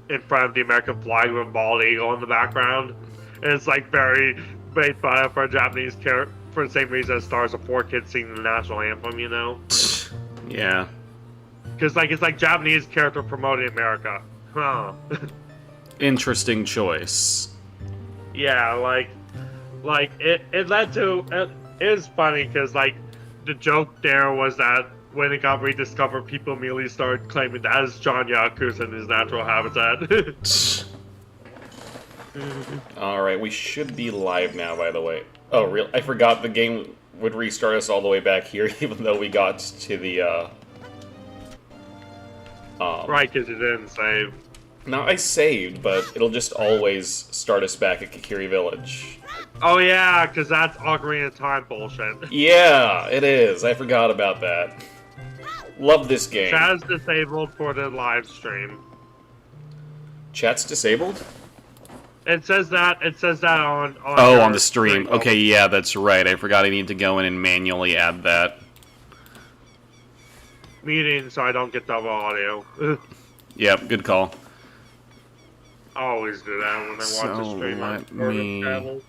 in front of the American flag with a bald eagle in the background. And it's like very made fun for a Japanese character for the same reason as stars of 4 kids singing the national anthem, you know? Yeah. Because like it's like Japanese character promoting America. Huh. Interesting choice. Yeah, like it led to it was funny because like the joke there was that when it got rediscovered, people immediately started claiming that is John Yakuza in his natural habitat. Alright, we should be live now, by the way. Oh, real? I forgot the game would restart us all the way back here, even though we got to the, Right, because it didn't save. No, I saved, but it'll just always start us back at Kakiri Village. Oh yeah, because that's Ocarina of Time bullshit. Yeah, it is. I forgot about that. Love this game. Chat is disabled for the live stream. Chat's disabled? It says that on Oh, on the stream. Okay, yeah, that's right. I forgot I need to go in and manually add that. Meeting, so I don't get double audio. Yep, good call. I always do that when I watch a stream. Let me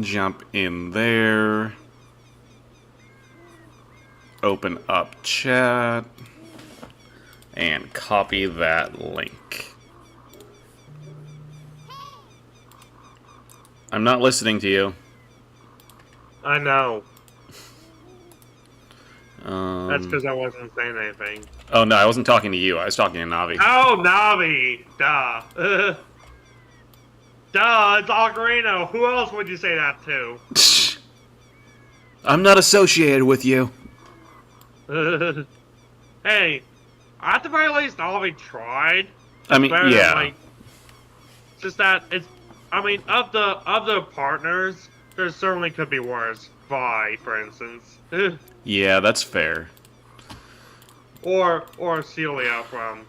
jump in there. Open up chat. And copy that link. I'm not listening to you. I know. That's because I wasn't saying anything. Oh, no, I wasn't talking to you. I was talking to Navi. Oh, Navi! Duh. Duh, it's Ocarina. Who else would you say that to? I'm not associated with you. Hey, at the very least, Navi tried. I mean, Better than, yeah. like, just that it's. I mean, of the partners, there certainly could be worse. Vi, for instance. Yeah, that's fair. Or Celia from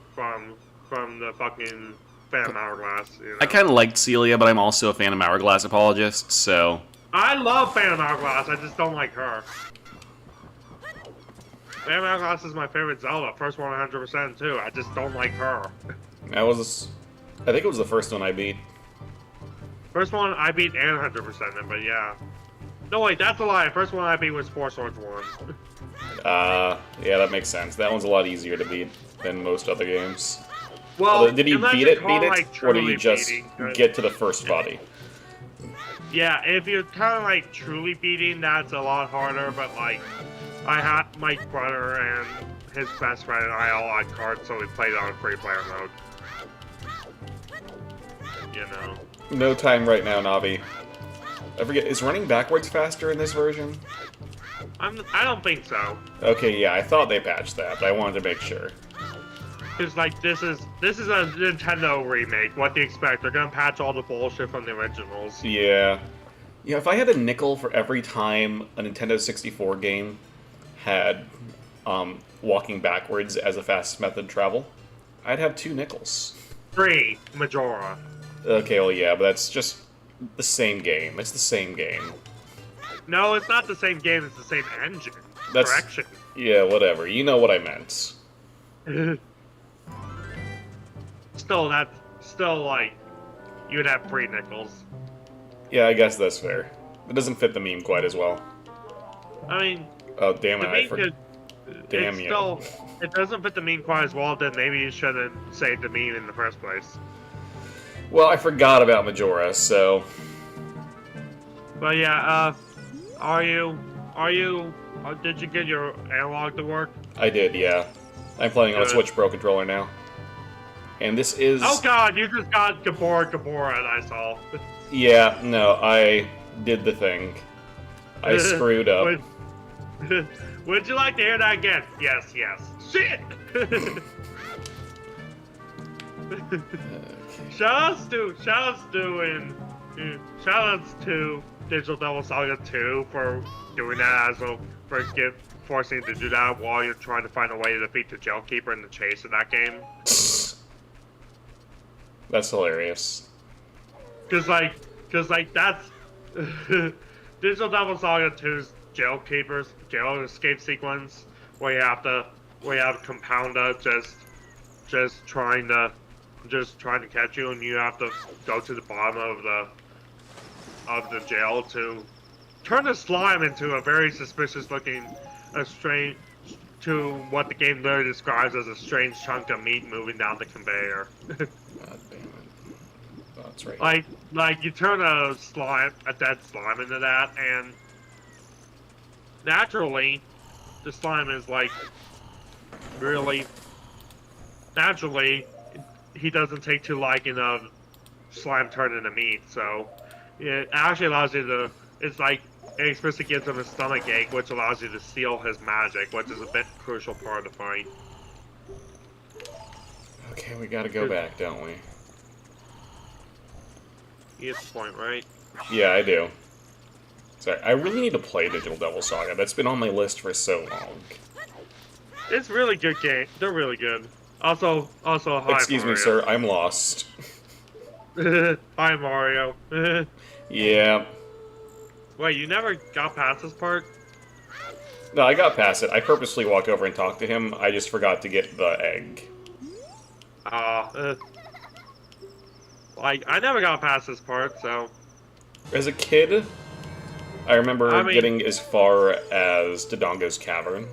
the fucking Phantom Hourglass. You know? I kind of liked Celia, but I'm also a Phantom Hourglass apologist, so... I love Phantom Hourglass, I just don't like her. Phantom Hourglass is my favorite Zelda, first one 100% too, I just don't like her. That was... I think it was the first one I beat. First one I beat and 100%, but yeah. No wait, that's a lie, first one I beat was Four Swords 1. Yeah, that makes sense. That one's a lot easier to beat than most other games. Well, although, did you beat it, like, or did you just get to the first body? Yeah, if you're kind of like truly beating, that's a lot harder, but like, I had my brother and his best friend and I all had cards, so we played on free player mode. You know. No time right now, Navi. I forget, is running backwards faster in this version? I don't think so. Okay, yeah, I thought they patched that, but I wanted to make sure. Cause like this is a Nintendo remake. What do you expect? They're gonna patch all the bullshit from the originals. Yeah. Yeah, if I had a nickel for every time a Nintendo 64 game had walking backwards as a fastest method of travel, I'd have 2 nickels. 3 Majora. Okay, well yeah, but that's just the same game. It's the same game. No, it's not the same game, it's the same engine. That's... Correction. Yeah, whatever. You know what I meant. Still like, you'd have 3 nickels. Yeah, I guess that's fair. It doesn't fit the meme quite as well. I mean... Oh, damn it, I forgot. Damn you. Still, it doesn't fit the meme quite as well, then maybe you shouldn't save the meme in the first place. Well, I forgot about Majora, so... But yeah, did you get your analog to work? I did, yeah. I'm playing on a Switch Pro controller now. And this is... Oh god, you just got Gabora, and I saw. Yeah, no, I did the thing. I screwed up. Would you like to hear that again? Yes, yes. Shit! Shoutouts to Digital Devil Saga 2 for doing that as well, forcing you to do that while you're trying to find a way to defeat the Jailkeeper in the chase in that game. That's hilarious. Cause like that's Digital Devil Saga 2's jail escape sequence where you have Compounda just trying to just trying to catch you, and you have to go to the bottom of the jail to turn the slime into a very suspicious looking, a strange, to what the game literally describes as a strange chunk of meat moving down the conveyor. God damn it. Oh, that's right. Like you turn a dead slime into that, and naturally, the slime is like really naturally. He doesn't take to liking of slime turned into meat, so it actually allows you to. It's like it explicitly gives him a stomach ache, which allows you to steal his magic, which is a bit crucial part of the fight. Okay, we gotta go back, don't we? You get the point, right? Yeah, I do. Sorry, I really need to play Digital Devil Saga. That's been on my list for so long. It's really good game. They're really good. Also, hi, Excuse Mario. me, sir. I'm lost. Hi, Mario. Yeah. Wait, you never got past this part? No, I got past it. I purposely walked over and talked to him. I just forgot to get the egg. Like, I never got past this part, so... As a kid, I remember getting as far as Dodongo's Cavern.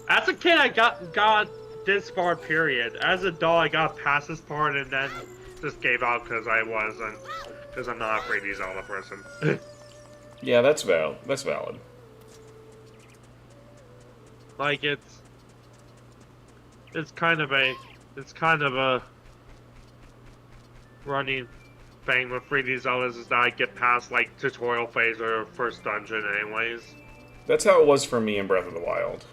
As a kid, I got this far, period. As an adult, I got past this part and then just gave up because because I'm not a 3D Zelda person. Yeah, that's valid. That's valid. Like, it's kind of a running thing with 3D Zeldas is that I get past, like, tutorial phase or first dungeon anyways. That's how it was for me in Breath of the Wild.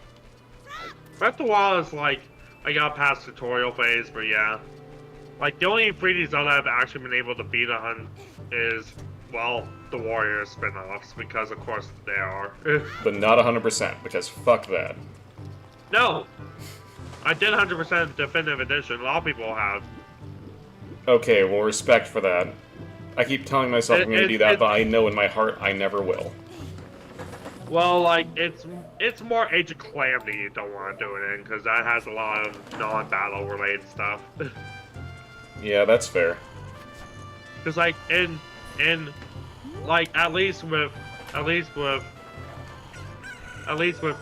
Breath of the Wild is like, I got past tutorial phase, but yeah. Like, the only 3D Zelda I've actually been able to beat a hunt is, well, the Warrior spin-offs, because of course they are. But not 100%, because fuck that. No! I did 100% Definitive Edition, a lot of people have. Okay, well, respect for that. I keep telling myself I'm gonna do that, but I know in my heart I never will. Well, like, it's more Age of Calamity you don't want to do it in, because that has a lot of non-battle related stuff. Yeah, that's fair. Because, like, in like, at least with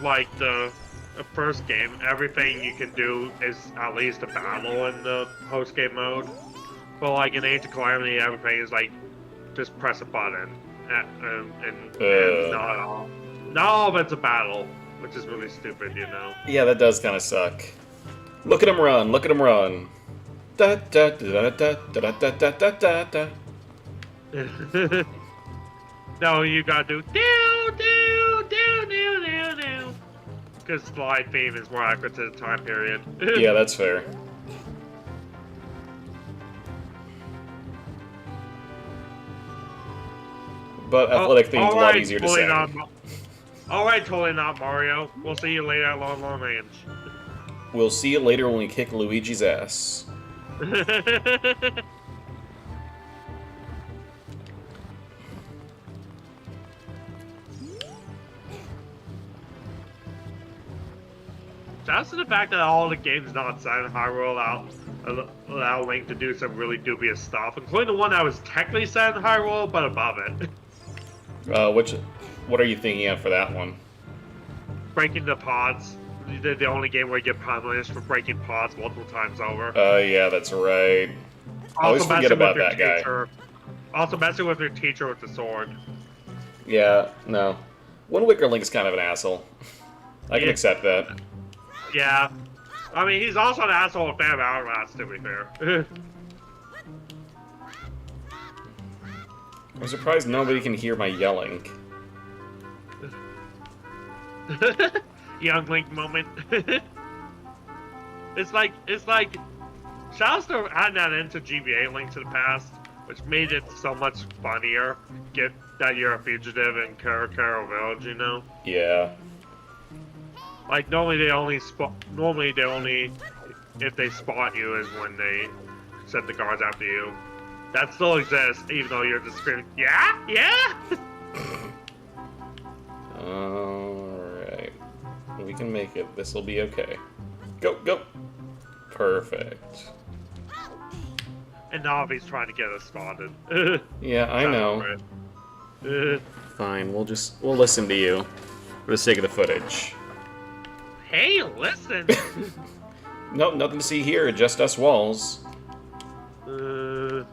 like, the first game, everything you can do is at least a battle in the post-game mode. But, like, in Age of Calamity, everything is, like, just press a button, and not all of it's a battle, which is really stupid, you know? Yeah, that does kind of suck. Look at him run, look at him run. Da da da da da da da da da da. No, you gotta do do. Because slide theme is more accurate to the time period. Yeah, that's fair. But athletic theme's a lot easier to say. Alright, totally not Mario. We'll see you later at long range. We'll see you later when we kick Luigi's ass. Just to the fact that all the games not set in Hyrule allow Link to do some really dubious stuff, including the one that was technically set in Hyrule, but above it. What are you thinking of for that one? Breaking the pods. The only game where you get punished for breaking pods multiple times over. Yeah, that's right. I always forget about that guy. Also messing with your teacher with the sword. Yeah, no. Wind Waker Link's kind of an asshole. I can accept that. Yeah. I mean, he's also an asshole with Phantom Hourglass, to be fair. I'm surprised nobody can hear my yelling. Young Link moment. it's like shouts to adding that into GBA Link to the Past, which made it so much funnier. Get that you're a fugitive in Karakaro Village, you know? Yeah. Like normally they only if they spot you is when they set the guards after you. That still exists, even though you're just screaming, yeah, yeah. Alright. We can make it. This'll be okay. Go, go! Perfect. And Navi's trying to get us spotted. Yeah, I know. Fine, we'll listen to you for the sake of the footage. Hey, listen! Nope, nothing to see here, just us walls. Oh,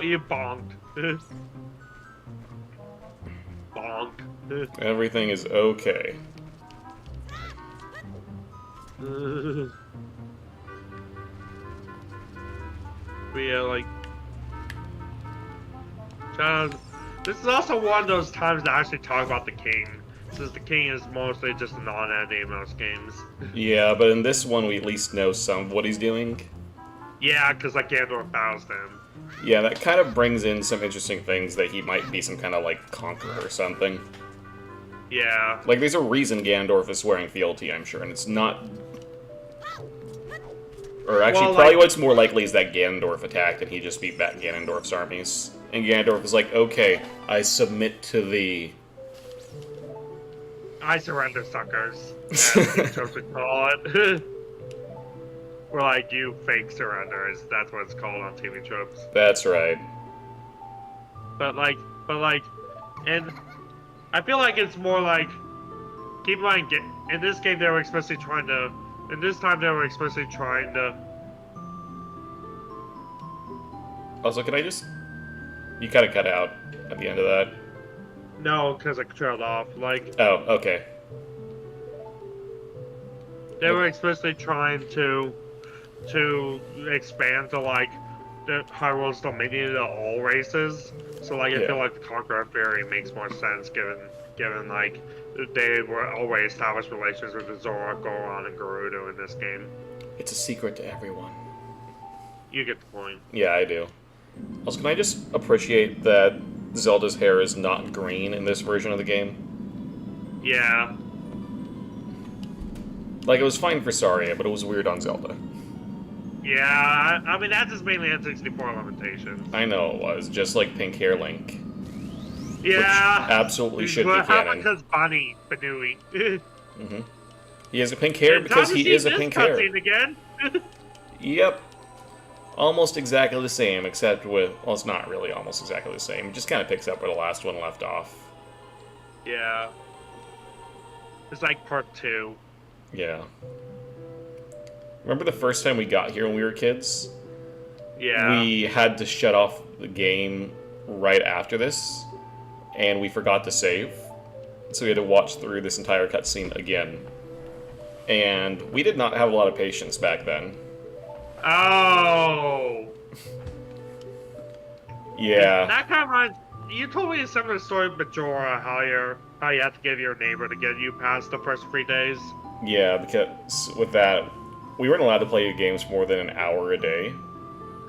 you bonked. Bonk. Everything is okay. We are like... This is also one of those times to actually talk about the king, since the king is mostly just a non-entity in most games. Yeah, but in this one we at least know some of what he's doing. Yeah, because like Ganondorf bows to him. Yeah, that kind of brings in some interesting things that he might be some kind of, like, conqueror or something. Yeah. Like, there's a reason Ganondorf is swearing fealty, I'm sure, and it's not... Or actually, Well, probably like... what's more likely is that Ganondorf attacked and he just beat back Ganondorf's armies. And Ganondorf was like, okay, I submit to thee. I surrender, suckers. As the Troops would call it. We're like, you fake surrenders. That's what it's called on TV tropes. That's right. But like, and I feel like it's more like, keep in mind, in this game they were explicitly trying to, in this time they were explicitly trying to. Also, can I just... You kind of cut out at the end of that. No, because I trailed off. Like, Oh, okay. they were explicitly trying to expand to like the Hyrule's dominion to all races. So like, I feel like the Conqueror theory makes more sense given like they were always established relations with the Zora, Goron, and Gerudo in this game. It's a secret to everyone. You get the point. Yeah, I do. Also, can I just appreciate that Zelda's hair is not green in this version of the game? Yeah. Like, it was fine for Saria, but it was weird on Zelda. Yeah, I mean, that's just mainly N64 limitations. I know it was, just like pink hair Link. Yeah. Which absolutely should be canon. Because Bunny, Banui. Mm-hmm. He has a pink hair because he is a pink hair. Again? Yep. Almost exactly the same, except with... Well, it's not really almost exactly the same. It just kind of picks up where the last one left off. Yeah. It's like part 2. Yeah. Remember the first time we got here when we were kids? Yeah. We had to shut off the game right after this, and we forgot to save. So we had to watch through this entire cutscene again. And we did not have a lot of patience back then. Oh! Yeah. That kind of reminds... You told me a similar story of Majora, how you have to give your neighbor to get you past the first 3 days. Yeah, because with that, we weren't allowed to play games more than an hour a day.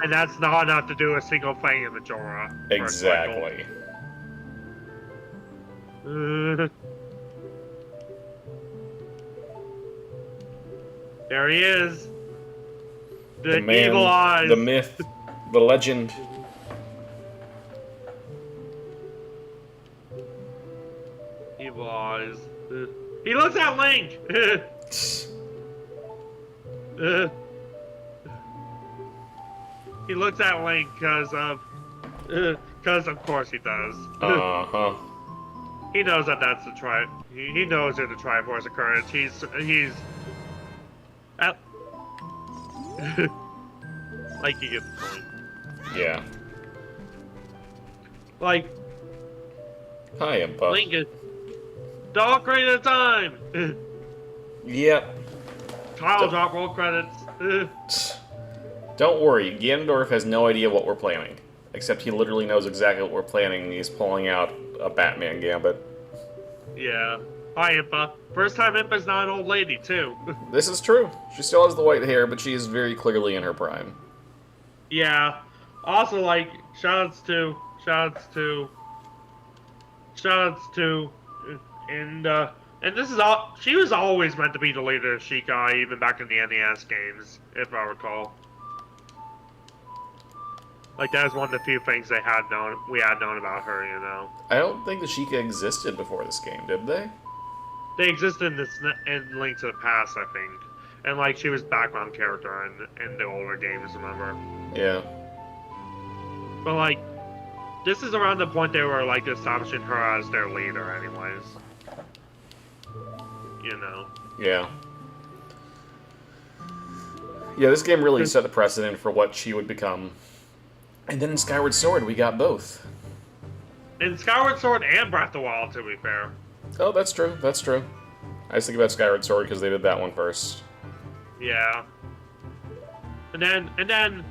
And that's not enough to do a single thing in Majora. Exactly. There he is. The man, evil eyes. the myth, the legend. Evil eyes. He looks at Link! He looks at Link because of course he does. Uh-huh. He knows that that's the he knows there's a Triforce occurrence. He's like, you get the point. Yeah. Like, Hi, Impa. Link is the Ocarina of Time. Yep. Title drop, roll credits. Don't worry, Ganondorf has no idea what we're planning. Except he literally knows exactly what we're planning, and he's pulling out a Batman gambit. Yeah. Hi, Impa. First time Impa's not an old lady, too. This is true. She still has the white hair, but she is very clearly in her prime. Yeah. Also, like, shoutouts to, and this is all, she was always meant to be the leader of Shikai, even back in the NES games, if I recall. Like, that was one of the few things we had known about her, you know. I don't think the Sheikah existed before this game, did they? They existed in Link to the Past, I think. and like she was background character in the older games, remember? Yeah. But like, this is around the point they were like establishing her as their leader, anyways. You know. Yeah. Yeah, this game really set the precedent for what she would become. And then in Skyward Sword, we got both. In Skyward Sword and Breath of the Wild, to be fair. Oh, that's true. That's true. I just think about Skyward Sword because they did that one first. Yeah. And then,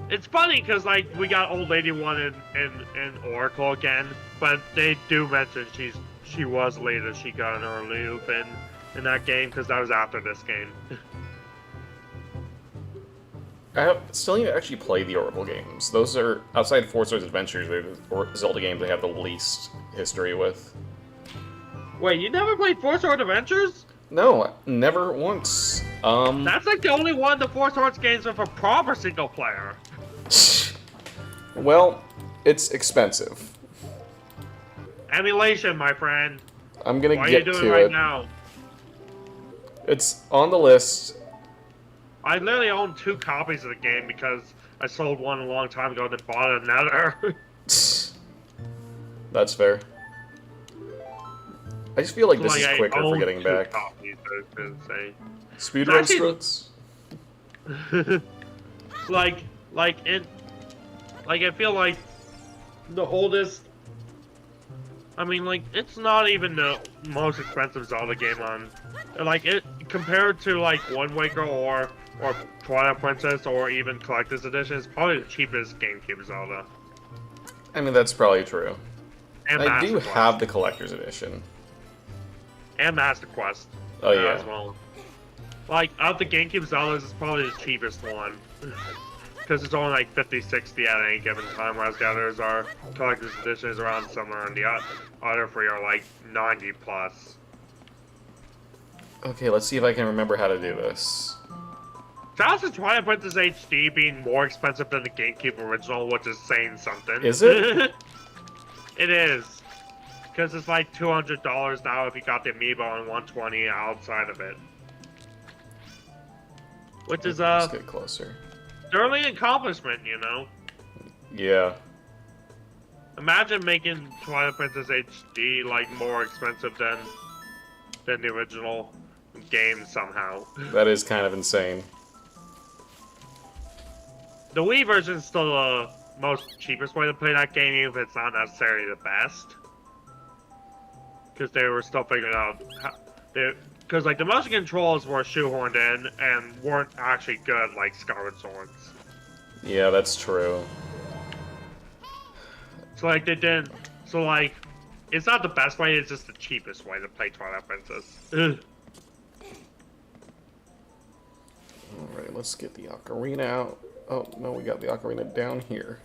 it's funny because like we got Old Lady 1 in Oracle again, but they do mention she was later she got an early loop in that game because that was after this game. I still need to actually play the Oracle games. Those are, outside Four Swords Adventures, they're the Zelda games I have the least history with. Wait, you never played Four Sword Adventures? No, never once. That's like the only one of the Four Swords games with a proper single player. Well, it's expensive. Emulation, my friend. I'm gonna What get are you doing to right it. now? It's on the list. I literally own 2 copies of the game because I sold one a long time ago and then bought another. That's fair. I just feel like this is I quicker for own getting 2 back. copies, I was gonna say. Speedrun Actually- struts? I feel like the oldest. I mean, like, it's not even the most expensive Zelda game on. Like, it compared to like Wind Waker or Twilight Princess or even Collector's Edition, it's probably the cheapest GameCube Zelda. I mean, that's probably true. And I do Master Quest. have the Collector's Edition. And Master Quest. Oh, yeah. As well. Like, of the GameCube Zeldas, it's probably the cheapest one. Because it's only like 50, 60 at any given time, whereas the others are, Collector's Edition is around somewhere, and the other 3 are like 90 plus. Okay, let's see if I can remember how to do this. Shout out to Twilight Princess HD being more expensive than the GameCube original, which is saying something. Is it? It is. Because it's like $200 now if you got the Amiibo and $120 outside of it. Which is Let's get closer. sterling accomplishment, you know? Yeah. Imagine making Twilight Princess HD like more expensive than the original game somehow. That is kind of insane. The Wii version is still the most cheapest way to play that game, even if it's not necessarily the best. Because they were still figuring out how... Because like the motion controls were shoehorned in and weren't actually good like Skyward Swords. Yeah, that's true. So like they didn't... So like, it's not the best way, it's just the cheapest way to play Twilight Princess. Alright, let's get the Ocarina out. Oh, no, we got the Ocarina down here.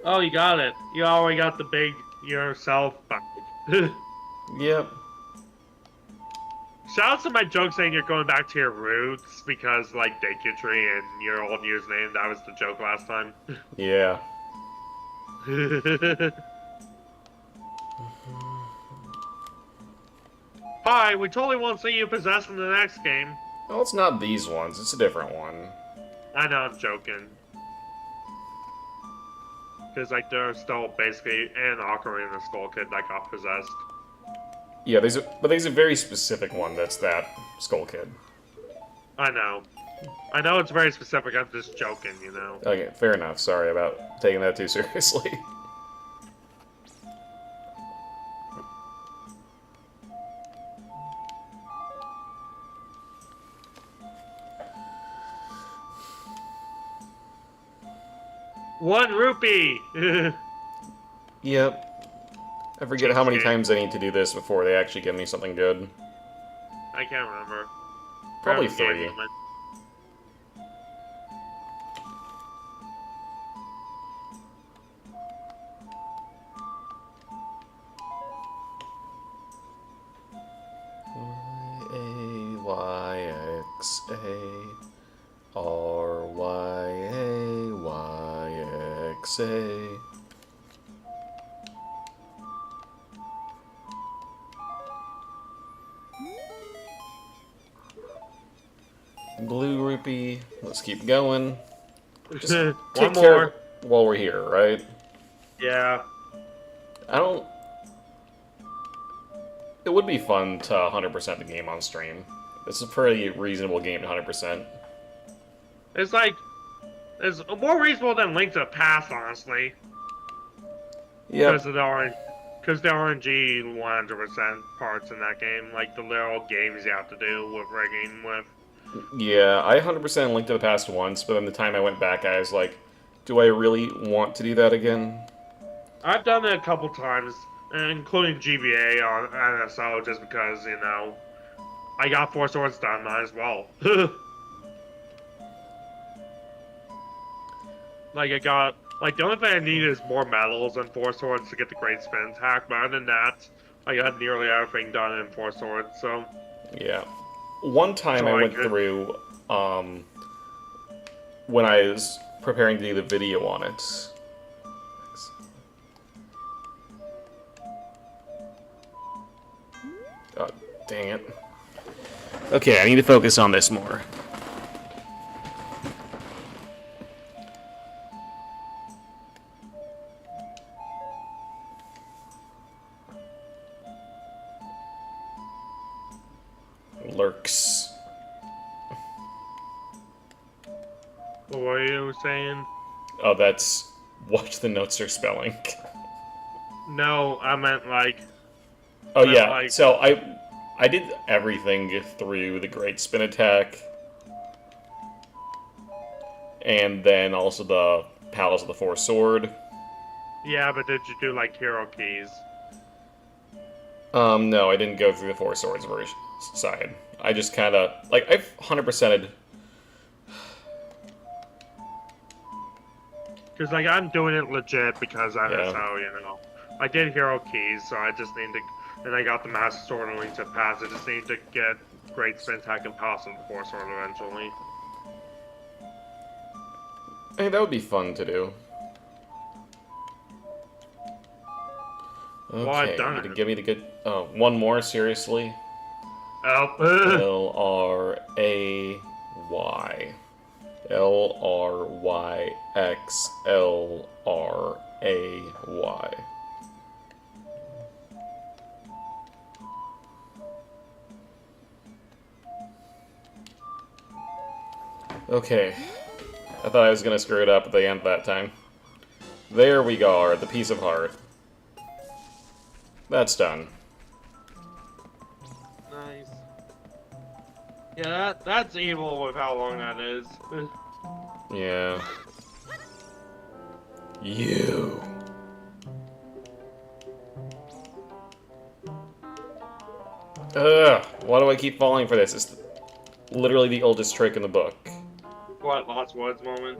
Oh, you got it. You already got the big yourself back. Yep. Shout out to my joke saying you're going back to your roots because, like, Tree and your old username, that was the joke last time. Yeah. Hi, we totally won't see you possessed in the next game. Well, it's not these ones. It's a different one. I know, I'm joking. Because, like, there's still basically an Ocarina of Skull Kid that got possessed. Yeah, but there's a very specific one that's that Skull Kid. I know. I know it's very specific, I'm just joking, you know. Okay, fair enough. Sorry about taking that too seriously. One rupee! Yep. I forget how many times I need to do this before they actually give me something good. I can't remember. Probably Forever 3. game moment. Y-A-Y-X-A-R-Y-A-Y-X-A. happy. Let's keep going. Just One take more. care while we're here, right? Yeah. I don't... It would be fun to 100% the game on stream. It's a pretty reasonable game to 100%. It's like, it's more reasonable than Link to the Past, honestly. Yeah. Because the RNG 100% parts in that game, like the little games you have to do with rigging with. Yeah, I 100% Linked to the Past once, but then the time I went back, I was like, do I really want to do that again? I've done it a couple times, including GBA on NSO, just because, you know, I got 4 swords done, might as well. Like, the only thing I need is more medals and 4 swords to get the great spin attack, but other than that, I got nearly everything done in 4 swords, so... Yeah. One time So I I went could- through, when I was preparing to do the video on it. Oh, dang it. Okay, I need to focus on this more. Lurks. What were you saying? Oh, that's what the notes are spelling. No, I meant, like... Oh But, yeah, like- so I did everything through the Great Spin Attack, and then also the Palace of the Four Sword. Yeah, but did you do, like, hero keys? No, I didn't go through the Four Swords version side. I just kind of, like, I've 100%ed. Because, like, I'm doing it legit because I Yeah. know, you know. I did hero keys, so I just need to... And I got the Master Sword and Link to the Past. I just need to get Great Spin Attack and Palace of the Four Sword eventually. Hey, that would be fun to do. Okay, Well, I've done you to it. give me the good... Oh, one more, seriously? Oh, L-R-A-Y. L-R-Y-X-L-R-A-Y. Okay. I thought I was gonna screw it up at the end that time. There we go, the piece of heart. That's done. nice. Yeah, that's evil with how long that is. Yeah. You. Ugh, why do I keep falling for this? It's literally the oldest trick in the book. What, Lost Woods moment?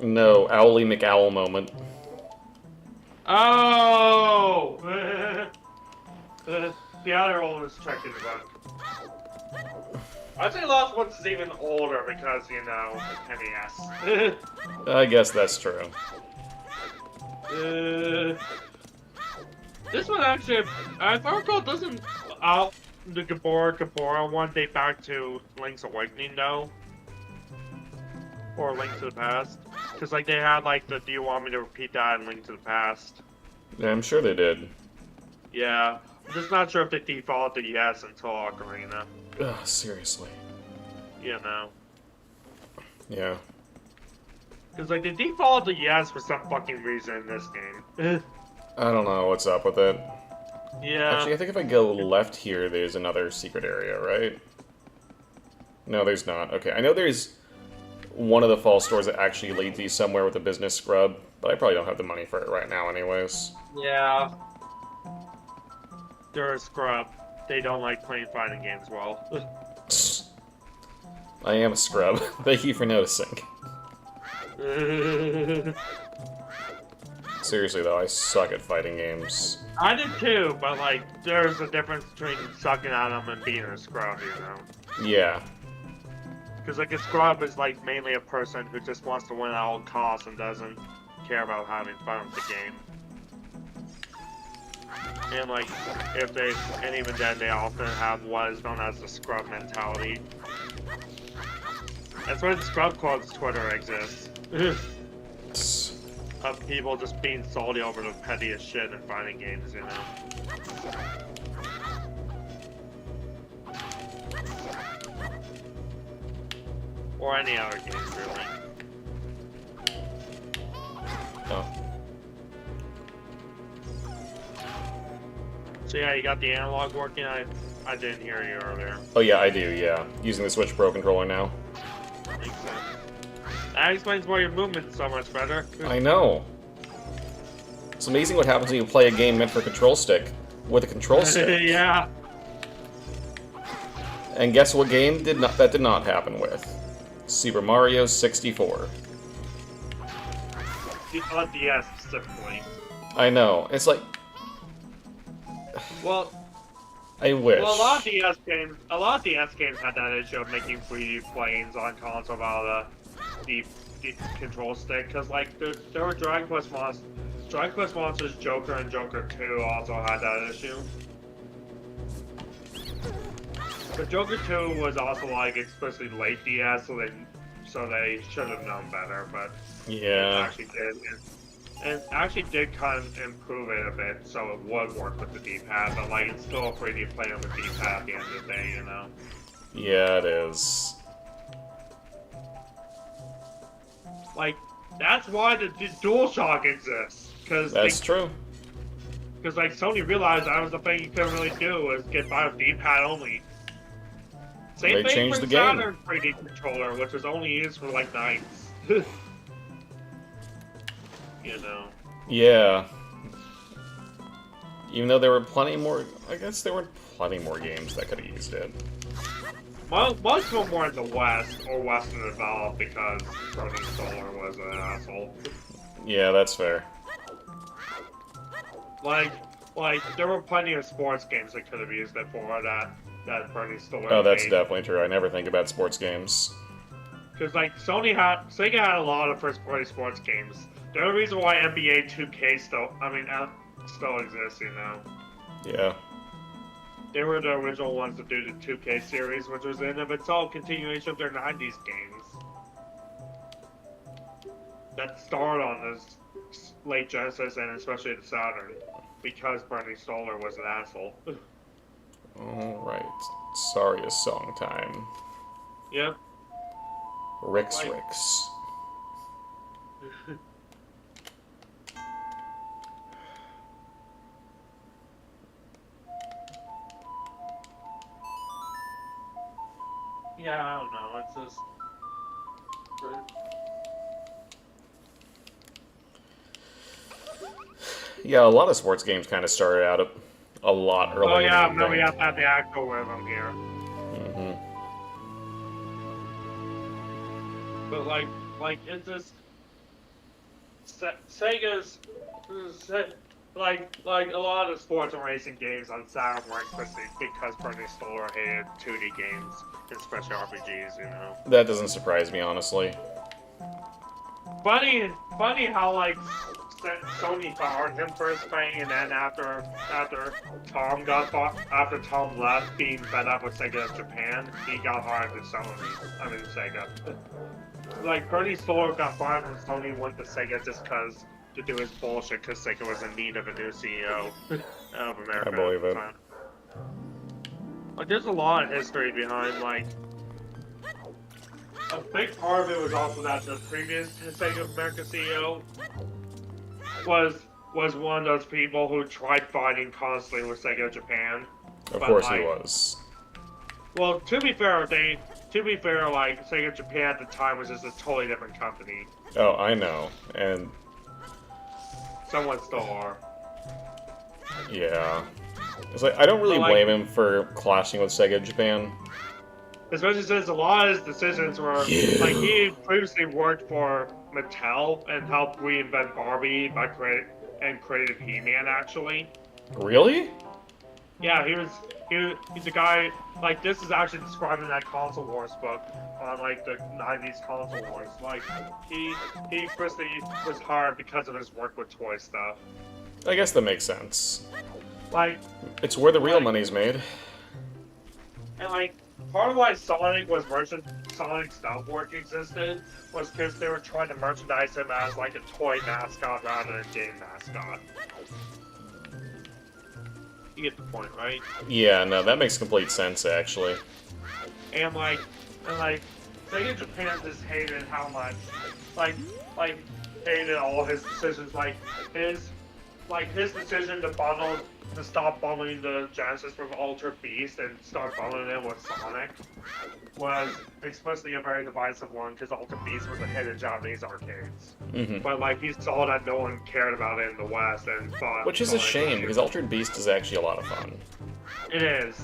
No, Owly McOwl moment. Oh! The other oldest trick in the book. I'd say Lost Woods is even older because, you know, NES. I guess that's true. This one actually, if I recall, doesn't the Gabora one date back to Link's Awakening though, or Link to the Past? Because like they had like the "Do you want me to repeat that?" in Link to the Past. Yeah, I'm sure they did. Yeah, I'm just not sure if they defaulted to yes until Ocarina. Ugh, seriously. You know, Yeah. because like they defaulted to yes for some fucking reason in this game. I don't know what's up with it. Yeah. Actually, I think if I go left here, there's another secret area, right? No, there's not. Okay, I know there's one of the false doors that actually leads you somewhere with a business scrub, but I probably don't have the money for it right now anyways. Yeah. They're a scrub. They don't like playing fighting games well. I am a scrub. Thank you for noticing. Seriously though, I suck at fighting games. I did too, but like, there's a difference between sucking at them and being a scrub, you know? Yeah. Because like a scrub is like mainly a person who just wants to win at all costs and doesn't care about having fun with the game. And like, and even then they often have what is known as the scrub mentality. That's when Scrub Club's Twitter exists. Of people just being salty over the pettiest shit in fighting games, you know? Or any other games, really. Oh. So yeah, you got the analog working? I didn't hear you earlier. Oh yeah, I do, yeah. Using the Switch Pro controller now. Makes sense. That explains why your movement's so much better. I know. It's amazing what happens when you play a game meant for control stick with a control stick. Yeah. And guess what game did not happen with? Super Mario 64. On DS specifically. I know. It's like, Well, I wish. well, a lot of DS games had that issue of making 3D planes on console without the control stick, because like there were Dragon Quest Monsters Joker and Joker 2 also had that issue. But Joker 2 was also like explicitly late DS, so they should have known better, but Yeah. it actually did kind of improve it a bit, so it would work with the D-pad, but like it's still a 3D plane on the D-pad at the end of the day, you know? Yeah, it is. Like, that's why the DualShock exists, That's true. because like Sony realized that was the thing you couldn't really do, was get by with D-pad only. Same They thing changed for the game. Saturn 3D controller, which was only used for like nights. You know. Yeah. Even though there were plenty more, I guess there were plenty more games that could have used it. Most of them were in the West, or Western developed, because Tony Solar was an asshole. Yeah, that's fair. Like, there were plenty of sports games that could have used it for that Bernie Stoller Oh, that's made. definitely true. I never think about sports games. Because, like, Sega had a lot of first-party sports games. The only reason why NBA 2K still exists, you know. Yeah. They were the original ones to do the 2K series, which was in of itself a continuation of their 90s games. That started on this late Genesis and especially the Saturn, because Bernie Stoller was an asshole. Alright. Sorry, a song time. Yeah. Ricks Like- Ricks. Yeah, I don't know. It's just. Yeah, a lot of sports games kind of started out a lot earlier. Oh yeah, than no, you we think. have to have the actual rhythm here. Mhm. But like it's just Sega's like a lot of sports and racing games on Saturn were especially because Bernie Stoller hated 2D games, especially RPGs, you know. That doesn't surprise me, honestly. Funny how like Sony fired him for his thing, and then after Tom left, being fed up with Sega Japan, he got hired to Sega. Like Bernie Stoller got fired from Sony, went to Sega just to do his bullshit, because Sega was in need of a new CEO of America. I believe at the it. time. Like there's a lot of history behind like. A big part of it was also that the previous Sega of America CEO was one of those people who tried fighting constantly with Sega Japan. Of But, course he like, was. Well, to be fair, like Sega Japan at the time was just a totally different company. Oh, I know. And Someone still are. yeah. It's like I don't really But, like- blame him for clashing with Sega Japan. Especially since a lot of his decisions were like he previously worked for Mattel and helped reinvent Barbie by created He-Man actually. Really? Yeah, he's a guy, like, this is actually described in that Console Wars book on, like, the 90s Console Wars. Like, he firstly was hired because of his work with toy stuff. I guess that makes sense. Like, It's where the real money's made. and, like, part of why Sonic was Sonic Stealthwork existed was because they were trying to merchandise him as like a toy mascot rather than a game mascot. You get the point, right? Yeah, no, that makes complete sense, actually. And like, Sega Japan just hated how much, like hated all his decisions. His decision to stop bundling the Genesis with Altered Beast and start bundling it with Sonic was explicitly a very divisive one because Altered Beast was a hit in Japanese arcades. Mm-hmm. But like he saw that no one cared about it in the West and thought. Which is a shame because Altered Beast is actually a lot of fun. It is.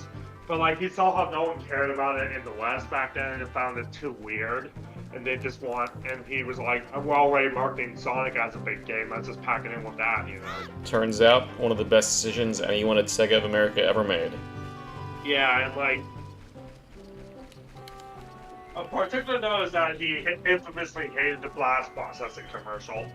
But like he saw how no one cared about it in the West back then and found it too weird. And they just and he was like, we're already marketing Sonic as a big game, let's just pack it in with that, you know? Turns out, one of the best decisions anyone at Sega of America ever made. Yeah, and like... A particular note is that he infamously hated the blast processing commercial.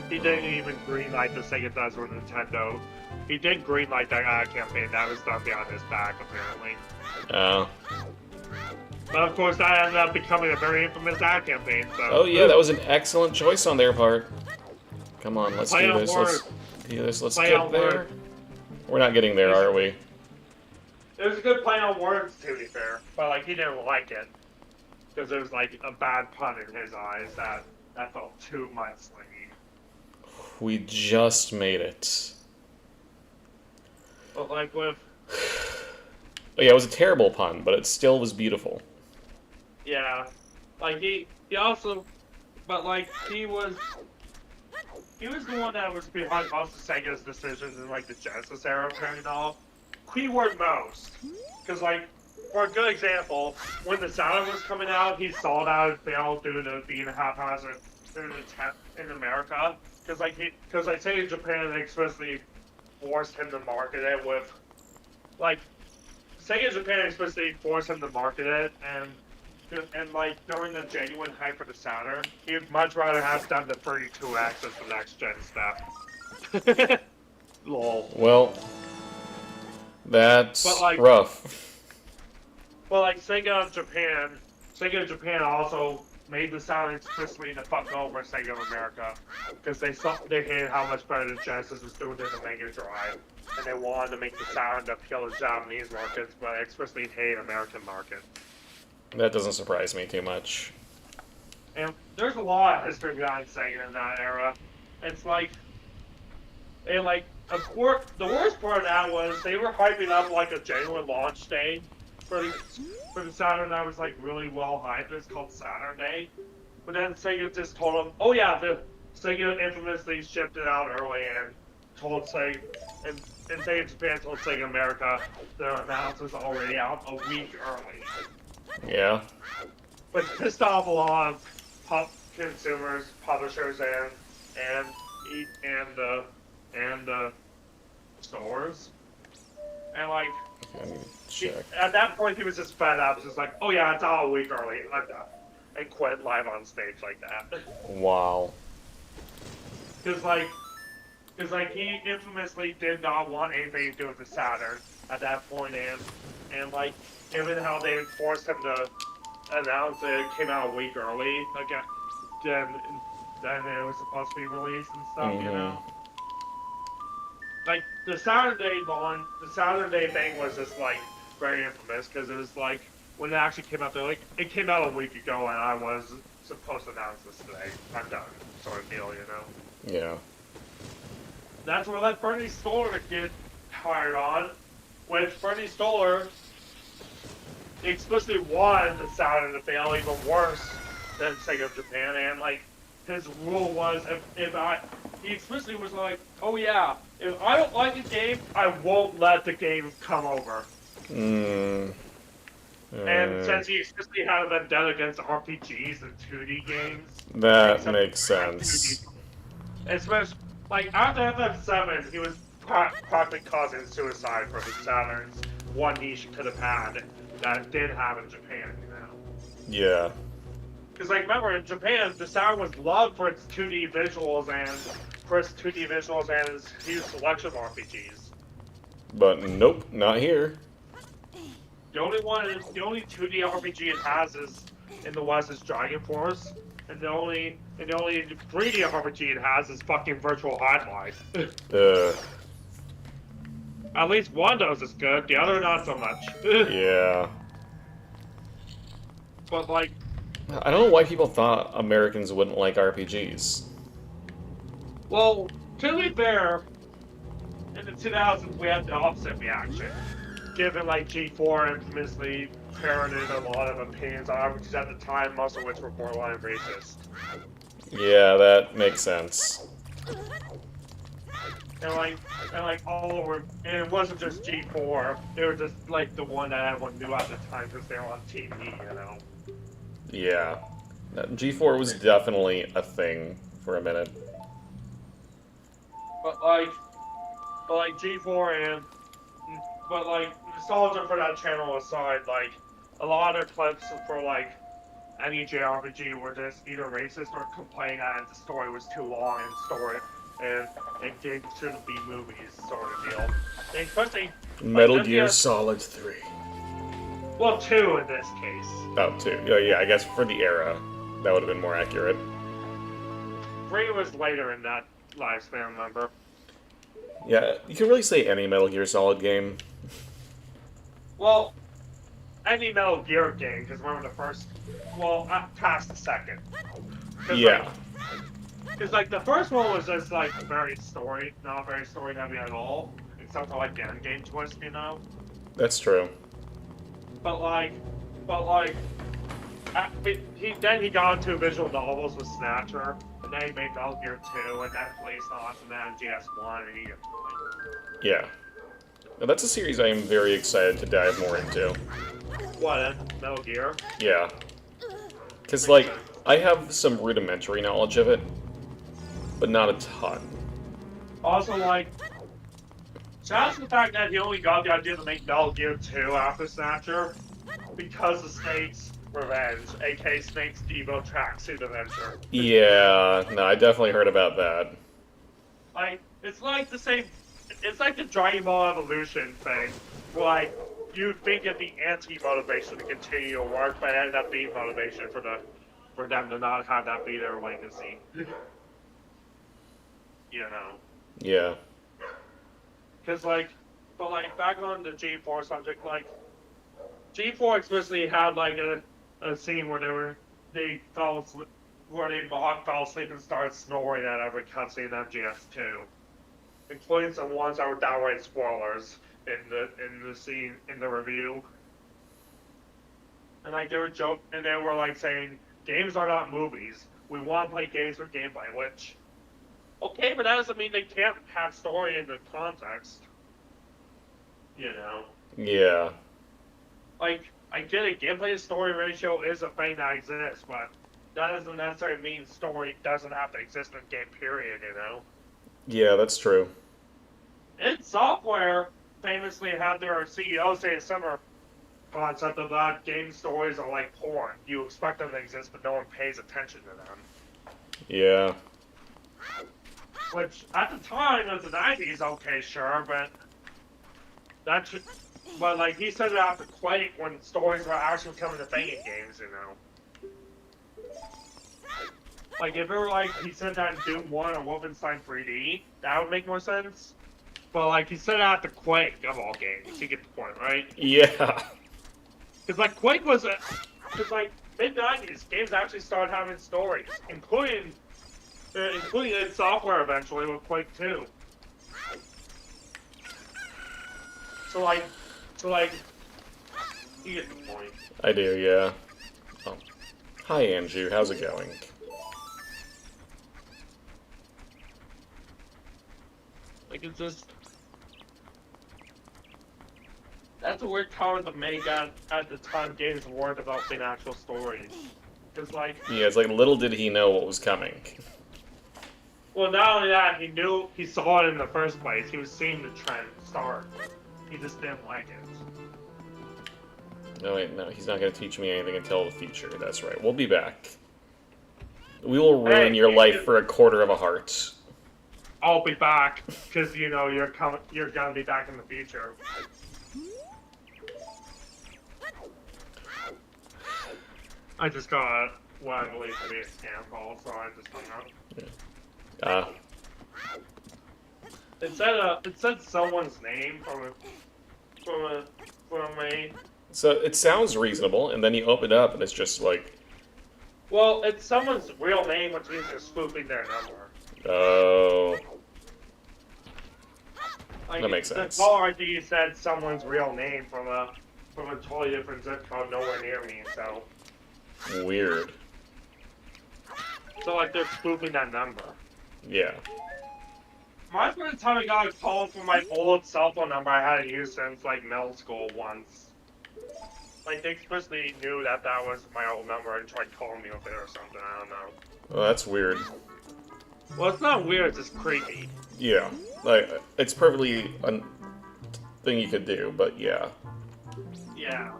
He didn't even greenlight the Sega does with Nintendo. He did greenlight that ad campaign that was done behind his back, apparently. Oh. But of course, that ended up becoming a very infamous ad campaign, so... Oh yeah, that was an excellent choice on their part. Come on, let's do this. Let's do this. Let's get there. We're not getting there, are we? It was a good play on words, to be fair. But, like, he didn't like it. Because it was, like, a bad pun in his eyes that felt too mudslinging. We just made it. But, like, with... Oh, yeah, it was a terrible pun, but it still was beautiful. Yeah. Like, he also... But, like, he was the one that was behind most of Sega's decisions in, like, the Genesis era turning off. Keyword most. Because, like, for a good example, when the Saturn was coming out, he saw that it failed due to being haphazard in America. Because Sega Japan explicitly forced him to market it with, like, Sega Japan explicitly forced him to market it, and like, during the genuine hype for the Saturn, he'd much rather have done the 32X as the next gen step. Lol. Well, that's rough. Well, like, Sega Japan also made the Saturn explicitly to fuck over Sega of America, because they hated how much better the Genesis was doing than the Mega Drive, and they wanted to make the Saturn to appeal to Japanese markets, but explicitly hate American market. That doesn't surprise me too much. And there's a lot of history behind Sega in that era. It's like, and like, of course, the worst part of that was they were hyping up like a genuine launch day for the Saturn that was like really well hyped. It's called Saturn Day. But then Sega just told them, oh yeah, Sega infamously shipped it out early and told Sega, and Sega Japan told Sega America the announce was already out a week early. Yeah. But pissed off a lot of consumers, publishers, and stores. And like, at that point, he was just fed up. Just like, oh yeah, it's all a week early. I'm done. And quit live on stage like that. Wow. Because he infamously did not want anything to do with the Saturn at that point, and like, given how they forced him to announce it came out a week early, again, then it was supposed to be released and stuff, you know? Like, the Saturn Day thing was just, like, very infamous, because it was, like, when it actually came out, it came out a week ago, and I was supposed to announce this today. I'm done, sort of deal, you know? Yeah. That's where let Bernie Stoller get hired on, which Bernie Stoller explicitly wanted the Saturn to fail even worse than Sega of Japan, and, like, his rule was, he explicitly was like, oh yeah, if I don't like a game, I won't let the game come over. And since he explicitly had a vendetta against RPGs and 2D games... That makes sense. Especially, like, after FF7, he was practically causing suicide for the Saturns. One niche could have had that it did have in Japan, you know? Yeah. Because, like, remember, in Japan, the Saturn was loved for its 2D visuals and its huge selection of RPGs. But nope, not here. The only 2D RPG it has is in the West is Dragon Force, and the only 3D RPG it has is fucking Virtual Hotline. Ugh. At least one of those is good, the other not so much. Yeah. But like, I don't know why people thought Americans wouldn't like RPGs. well, to be fair, in the 2000s we had the opposite reaction. Given like G4 infamously parroted a lot of opinions on RPGs at the time, most of which were borderline racist. Yeah, that makes sense. And like all over, and it wasn't just G4. They were just like the one that everyone knew at the time because they were on TV, you know. Yeah. G4 was definitely a thing for a minute. But like G4 and but like nostalgia for that channel aside, like a lot of clips for like any JRPG were just either racist or complaining that the story was too long and games shouldn't be movies sort of deal. And especially Metal like, Gear Solid 3. Well, 2 in this case. Oh, 2. Oh, yeah, I guess for the era, that would have been more accurate. 3 was later in that lifespan, remember? Yeah, you can really say any Metal Gear Solid game. Well, any Metal Gear game, because remember the first, well, past the second. Yeah. Because like the first one was just like not very story heavy at all, except for like the end game twist, you know. That's true. But like, he got into visual novels with Snatcher, and then he made Metal Gear 2, and then Blaze Off, and then GS1, and he. Yeah. Now, that's a series I am very excited to dive more into. What, Metal Gear? Yeah. Because, like, I have some rudimentary knowledge of it, but not a ton. Also, like, shout out to the fact that he only got the idea to make Metal Gear 2 after Snatcher because of Snake's Revenge, aka Snake's Devo tracksuit adventure. Yeah, no, I definitely heard about that. Like, it's like the same, it's like the Dragon Ball Evolution thing. Like, you think it'd be anti-motivation to continue to work, but it ended up being motivation for them to not have that be their legacy. You know. Yeah. Because, like, but, like, back on the G4 subject, like, G4 explicitly had, like, a scene where they fell asleep and started snoring at every cutscene in MGS2. Including some ones that were downright spoilers in the scene, in the review. And, like, they were, like, saying, games are not movies. We want to play games with gameplay, which... Okay, but that doesn't mean they can't have story in the context. You know? Yeah. Like, I get it, gameplay to story ratio is a thing that exists, but that doesn't necessarily mean story doesn't have to exist in a game, period, you know? Yeah, that's true. id Software famously had their CEO say a similar concept of that game stories are like porn. You expect them to exist, but no one pays attention to them. Yeah. Which, at the time, in the 90s, okay, sure, but but like, he said it after Quake when stories were actually becoming a thing in games, you know. Like, if it were like, he said that in Doom 1 or Wolfenstein 3D, that would make more sense. But like, he said it after Quake, of all games, you get the point, right? Yeah. Because like, Quake was because like, mid-90s, games actually started having stories, including id Software eventually with Quake 2. So like, you get the point. I do, yeah. Oh. Hi, Andrew. How's it going? Like, it's just... That's a weird comment to make at the time games weren't developing actual stories. Because, like... Yeah, it's like little did he know what was coming. Well, not only that, he saw it in the first place. He was seeing the trend start. He just didn't like it. No, wait, no, he's not going to teach me anything until the future. That's right. We'll be back. We will ruin your life for a quarter of a heart. I'll be back because you know you're gonna be back in the future. I just got what I believe to be a scam call, so I just hung up. It said someone's name from a. So it sounds reasonable, and then you open it up, and it's just like, Well, it's someone's real name, which means they're spoofing their number. oh, Like, that makes sense. The caller ID said someone's real name from a totally different zip code nowhere near me, so. Weird. So like they're spoofing that number. Yeah. My first time I got a call from my old cell phone number I hadn't used since like middle school once. Like they explicitly knew that was my old number and tried calling me with it or something. I don't know. Well, that's weird. Well, it's not weird. It's just creepy. Yeah. Like it's perfectly a thing you could do, but yeah. Yeah.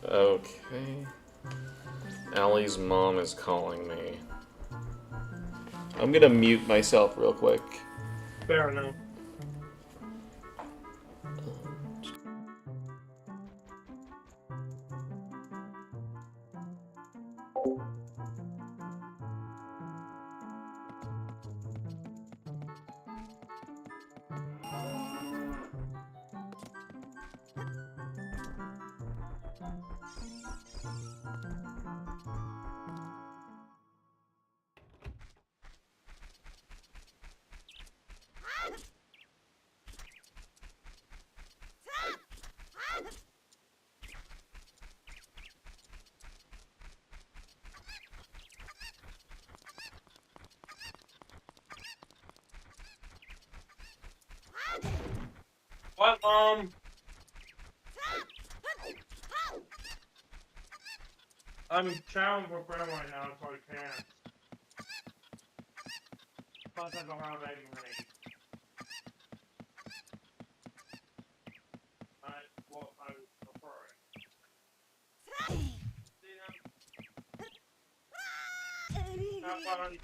Okay. Allie's mom is calling me. I'm gonna mute myself real quick. Fair enough. What, Mom? I'm chatting with Grandma right now, so I can't. Plus, I don't have any money. I prefer it. Have fun.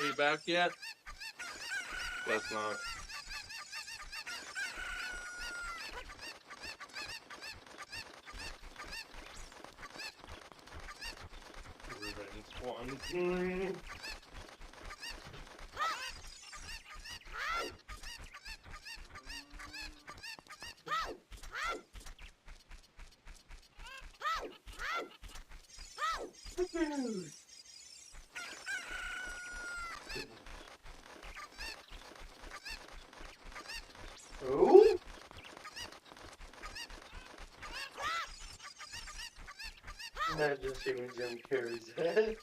Are you back yet? Guess not. Revenge one. Who? Imagine shaving Jim Carrey's head.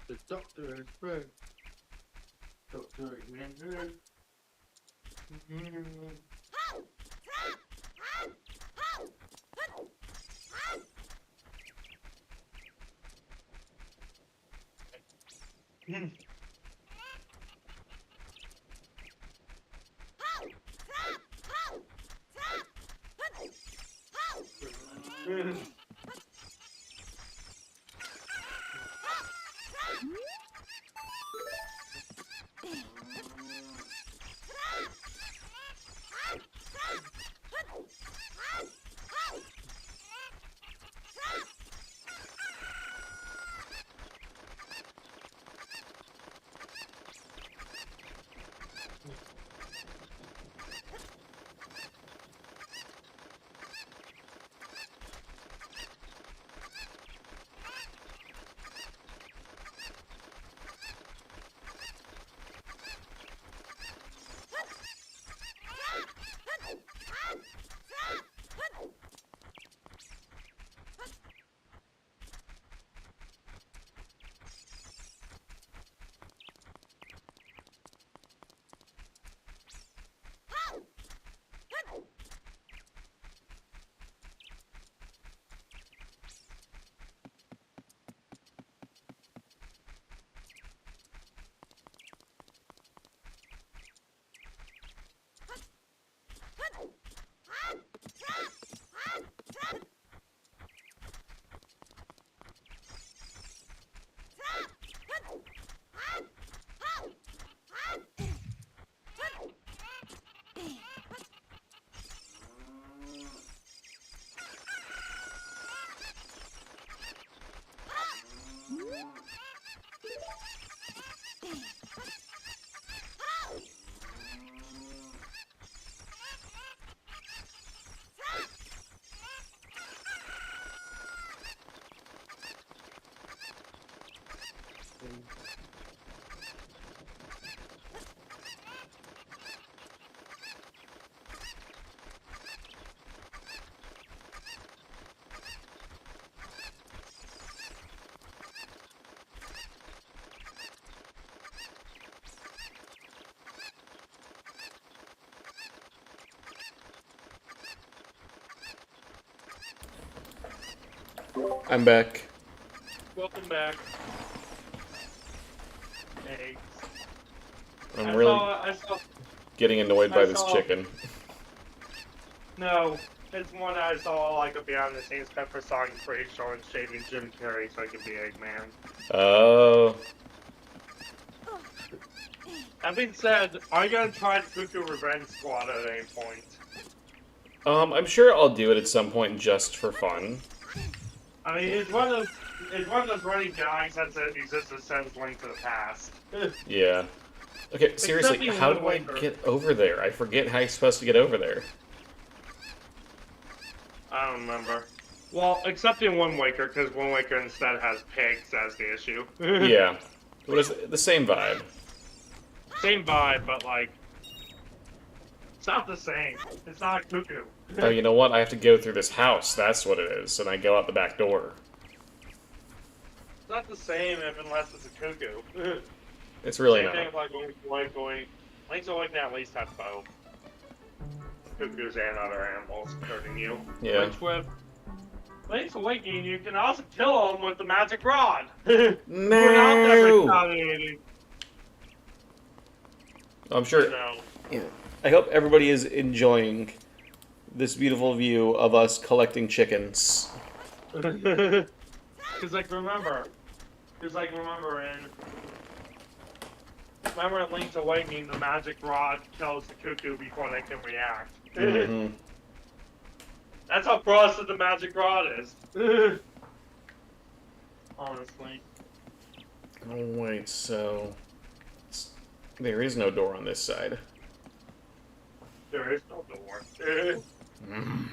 The doctor is red. Doctor is red. I'm back. Welcome back. Hey. I'm really I saw. getting annoyed I by this saw- chicken. No, it's one I saw like a behind the scenes clip for Sonic 3 showing shaving Jim Carrey so he can be Eggman. Oh. That being said, are you gonna try the Cuckoo Revenge Squad at any point? I'm sure I'll do it at some point just for fun. I mean, it's one of those running gags that exists since Link to the Past. Yeah. Okay, seriously, Except in how Wind do I Waker. get over there? I forget how you're supposed to get over there. I don't remember. Well, except in Wind Waker, because Wind Waker instead has pigs as the issue. Yeah. What is it? The same vibe. Same vibe, but like, it's not the same. It's not a cuckoo. Oh, you know what? I have to go through this house. That's what it is. And I go out the back door. It's not the same unless it's a cuckoo. It's really Same not. thing like Link's Awakening at least has both cuckoos and other animals hurting you. Yeah. Which with Link's Awakening, you can also kill them with the magic rod. We're not that No! retaliating. I'm sure. No. I hope everybody is enjoying this beautiful view of us collecting chickens. Because remember in Link's Awakening, the magic rod kills the cuckoo before they can react. Mm-hmm. That's how frosted the magic rod is. Honestly. Oh, wait, so... There is no door on this side. There is no door. Mm.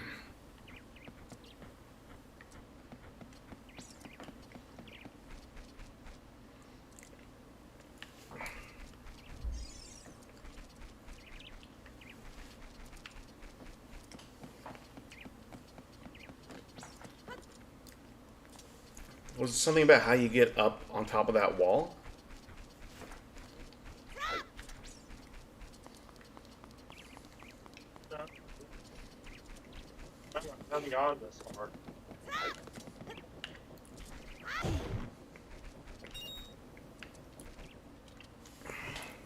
Was it something about how you get up on top of that wall? I'm beyond this hard.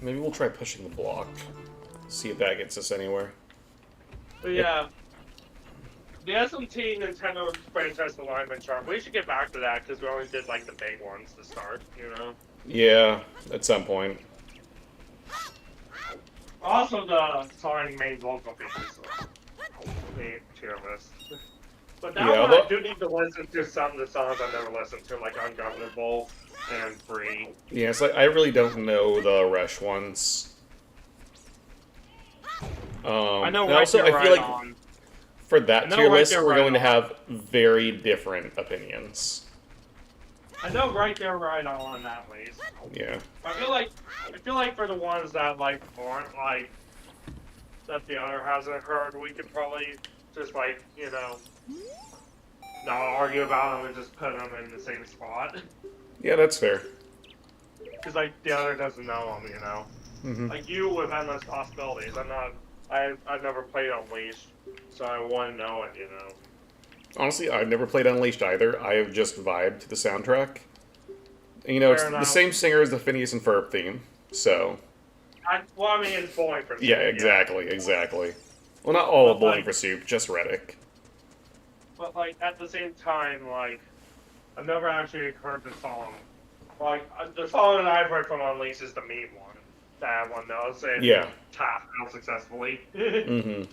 Maybe we'll try pushing the block. See if that gets us anywhere. But yeah, the SMT Nintendo franchise alignment chart. We should get back to that because we only did like the big ones to start. You know. Yeah, at some point. Also, the song main vocal pieces. The tier list. But that Yeah, one but- I do need to listen to some of the songs I've never listened to, like Ungovernable and Free. Yeah, it's like I really don't know the Rush ones. I know and right also, there, I feel right like on. for that I know tier right list, there, we're right going to on. have very different opinions. I know right there, right on that list. Yeah. I feel like for the ones that like aren't like that the other hasn't heard, we could probably just like not argue about them and just put them in the same spot. Yeah, that's fair. Because like the other doesn't know them, Mm-hmm. Like you with endless possibilities. I've never played Unleashed, so I want to know it, Honestly, I've never played Unleashed either. I have just vibed to the soundtrack. And, it's Fair the enough. same singer as the Phineas and Ferb theme, so... I mean, it's Bowling for Soup. Yeah, exactly. Well, not all of But, Bowling like- for Soup, just Reddick. But like at the same time, like I've never actually heard the song. Like the song that I've heard from Unleashed is the meme one. That one knows and Yeah. tapped unsuccessfully. Mm-hmm. I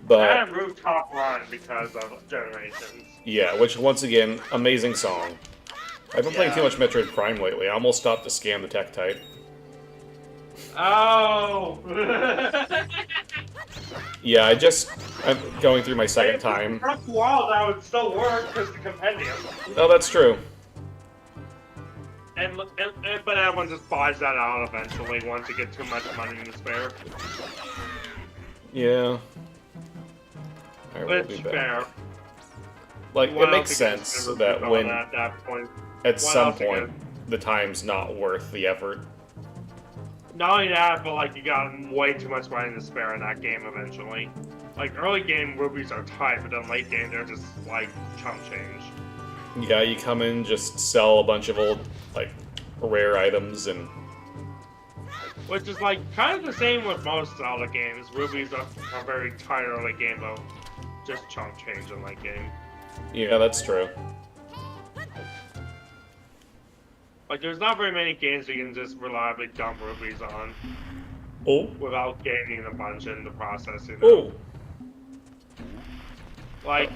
But, had Rooftop Run because of Generations. yeah, which, once again, amazing song. I've been playing too much Metroid Prime lately. I almost stopped to scan the tech type. Oh! Yeah, I'm going through my second time. If it took a while, that would still work because the compendium. Oh, that's true. But everyone just buys that out eventually once you get too much money to spare. Yeah. Alright, we'll Which be back. fair. Like, What it makes else you can sense ever that put on when, at that point. at what some else you point, the time's not worth the effort. Not only that, but like you got way too much money to spare in that game eventually. Like early game rubies are tight, but then late game they're just like chump change. Yeah, you come in, just sell a bunch of old, like, rare items, and... Which is like kind of the same with most Zelda games. Rubies are very tight early game, but just chump change in late game. Yeah, that's true. Like there's not very many games you can just reliably dump rubies on Oh. without gaining a bunch in the process, Oh. Like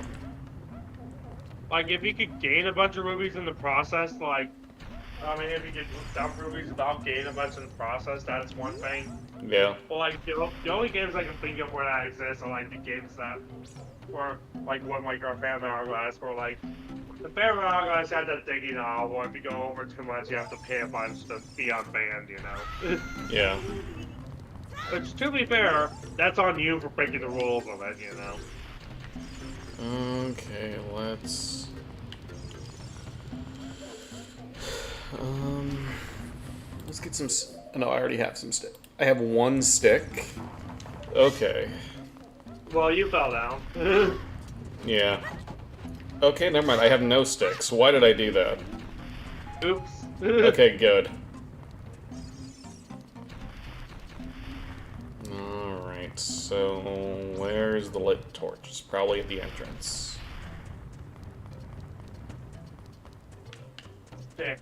if you could gain a bunch of rubies in the process, like, I mean, if you could dump rubies without gaining a bunch in the process, that's one thing. Yeah. But, like, the only games I can think of where that exists are, like, the games that were, like, what, like, our Family Hourglass, where, like, the Family Hourglass had that digging owl, where if you go over too much, you have to pay a bunch to be unbanned, Yeah. Which, to be fair, that's on you for breaking the rules of it, Okay, let's... Let's get some... No, I already have some stick. I have one stick. Okay. Well, you fell down. Yeah. Okay, never mind. I have no sticks. Why did I do that? Oops. Okay, good. Alright, so where's the lit torch? It's probably at the entrance. Stick.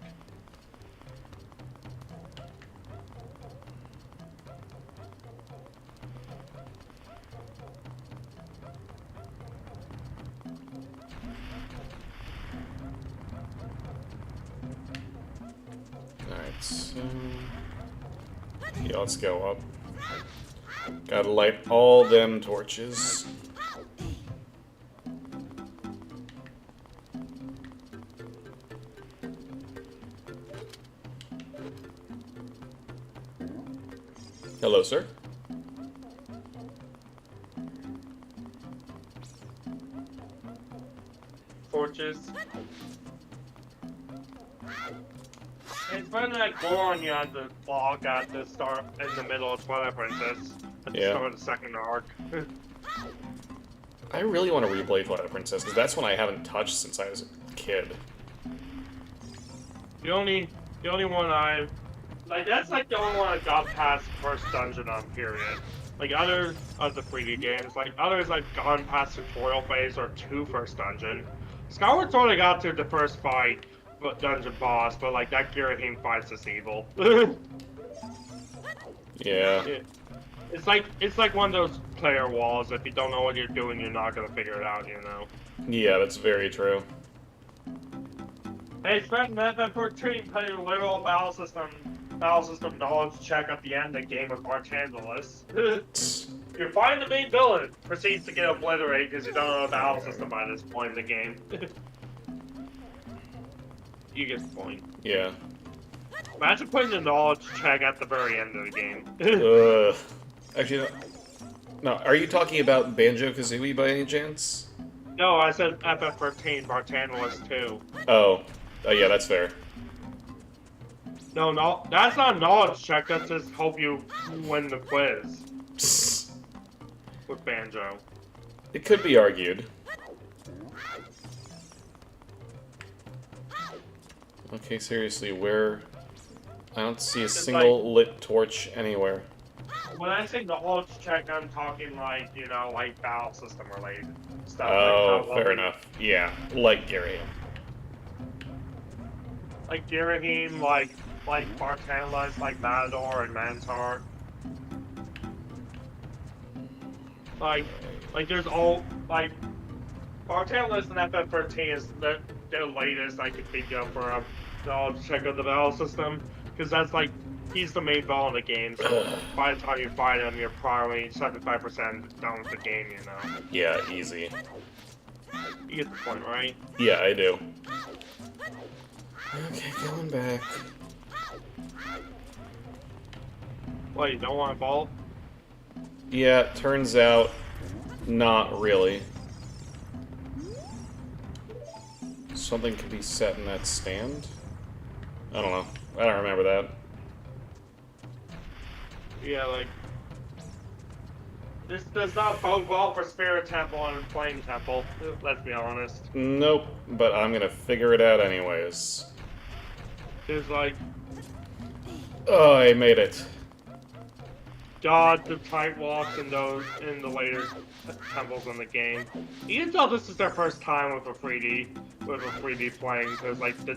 Alright, so... Yeah, let's go up. Gotta light all them torches. Hello, sir. Torches. It's better than that Goron you had to log at the start in the middle of Twilight Princess at the start of the second arc. I really want to replay Twilight Princess, because that's one I haven't touched since I was a kid. The only one that's like the only one I got past first dungeon on, period. Like others of the 3D games, like others I've gone past tutorial phase or first dungeon. Skyward Sword I got to the first fight, but dungeon boss, but like that Girahim fight's just evil. Yeah. It's like one of those player walls. If you don't know what you're doing, you're not gonna figure it out, you know. Yeah, that's very true. Hey, spend FF14 playing a literal battle system knowledge check at the end of Game of Archangelus. You find the main villain, proceeds to get obliterated because you don't know the battle system by this point in the game. You get the point. Yeah. Imagine putting the knowledge check at the very end of the game. Actually, no. Are you talking about Banjo-Kazooie by any chance? No, I said FF14 Bartanilus 2. Oh. Oh, yeah, that's fair. No, that's not a knowledge check, that's just hope you win the quiz. Psst. With Banjo. It could be argued. Okay, seriously, where... I don't see a single lit torch anywhere. When I say knowledge check, I'm talking like, you know, like battle system related stuff. Oh, like fair enough. Yeah, like Girahim. Like Girahim, like Bartanilus, like Matador and Mantar. Like there's all, like, Bartanilus and FF13 is the latest I could think of for a knowledge check of the battle system. Because that's like, he's the main villain of the game, so by the time you fight him, you're probably 75% done with the game, you know. Yeah, easy. You get the point, right? Yeah, I do. Okay, going back. What, you don't want to ball? Yeah, turns out, not really. Something could be set in that stand? I don't know. I don't remember that. Yeah, like... This does not bode well for Spirit Temple and Flame Temple, let's be honest. Nope, but I'm gonna figure it out anyways. There's like... Oh, I made it. God, the tight walks in the later temples in the game. You can tell this is their first time with a 3D playing, because like the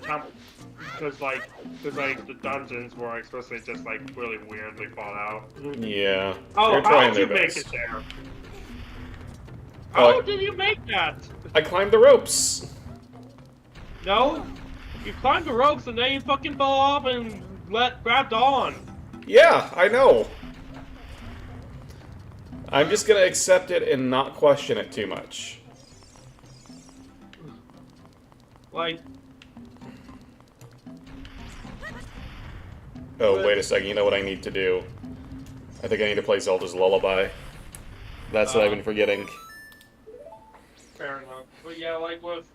the dungeons were explicitly just like really weirdly thought out. Yeah. Oh, they're how trying did you their make best. it there? Oh, How did you make that? I climbed the ropes. No, you climbed the ropes and then you fucking fell off and grabbed on. Yeah, I know. I'm just gonna accept it and not question it too much. Like... Oh, wait a second, you know what I need to do? I think I need to play Zelda's Lullaby. That's what I've been forgetting. Fair enough. But yeah, like with...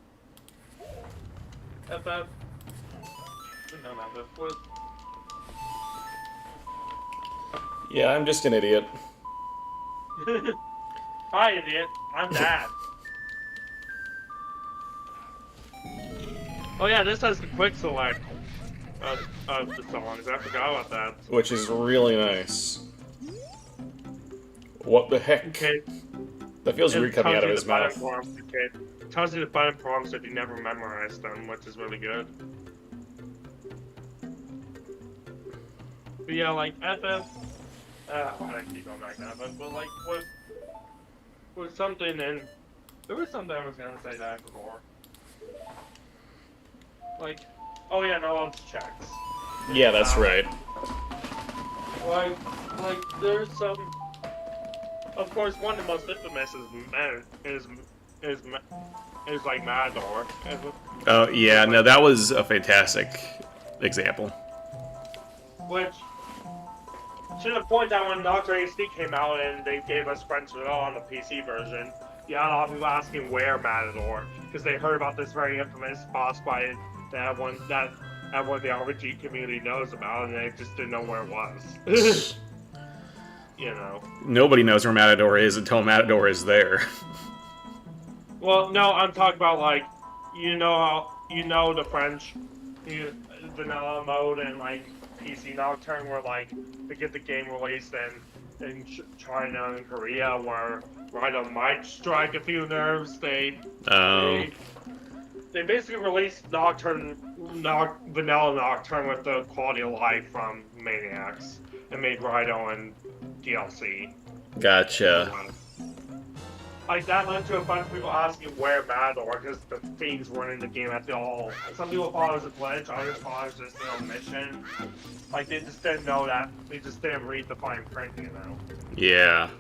FF... No, not FF. With... Yeah, I'm just an idiot. Hi, idiot. I'm Dad. Oh yeah, this has the quick select of the songs. I forgot about that. Which is really nice. What the heck? Okay. That feels weird coming out of his mouth. It tells you the button prompts if you never memorized them, which is really good. But yeah, like FF... I don't keep going back now, but like with something, and there was something I was gonna say that before. Like, oh yeah, no, it's checks. Yeah, that's right. Like there's some. Of course, one of the most infamous is like Matador. Oh yeah, no, that was a fantastic example. Which, to the point that when Dr. HD came out and they gave us French Vidal on the PC version, you had a lot of people asking where Matador, because they heard about this very infamous boss fight that everyone in the RPG community knows about, and they just didn't know where it was. You know. Nobody knows where Matador is until Matador is there. Well, no, I'm talking about like, the French, vanilla mode and like PC Nocturne, where like they get the game released in China and Korea, where Rhino might strike a few nerves. They basically released Vanilla Nocturne with the quality of life from Maniacs and made Rhino and DLC. Gotcha. Like, that led to a bunch of people asking where Matador, because the Fiends weren't in the game at all. Some people thought it was a glitch, others thought it was just an omission. Like, they just didn't know that. They just didn't read the fine print, you know? Yeah.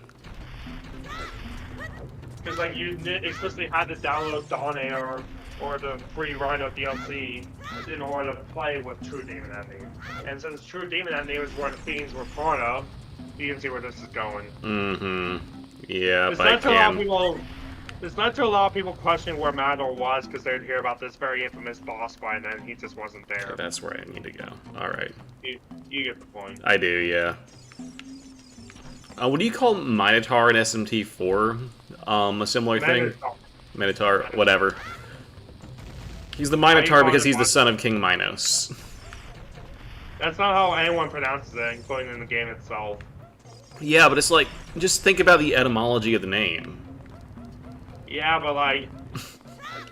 Because, like, you explicitly had to download Dawn Air or the free Rhino DLC in order to play with True Demon Ending. And since True Demon Ending was where the Fiends were part of, you can see where this is going. Mm-hmm. Yeah, It's not to a lot of people questioning where Matador was, because they'd hear about this very infamous boss fight, and he just wasn't there. Okay, that's where I need to go. Alright. You get the point. I do, yeah. What do you call Minotaur in SMT4? A similar thing? Minotaur, whatever. He's the Minotaur because he's the son of King Minos. That's not how anyone pronounces it, including in the game itself. Yeah, but it's like, just think about the etymology of the name. Yeah, but like,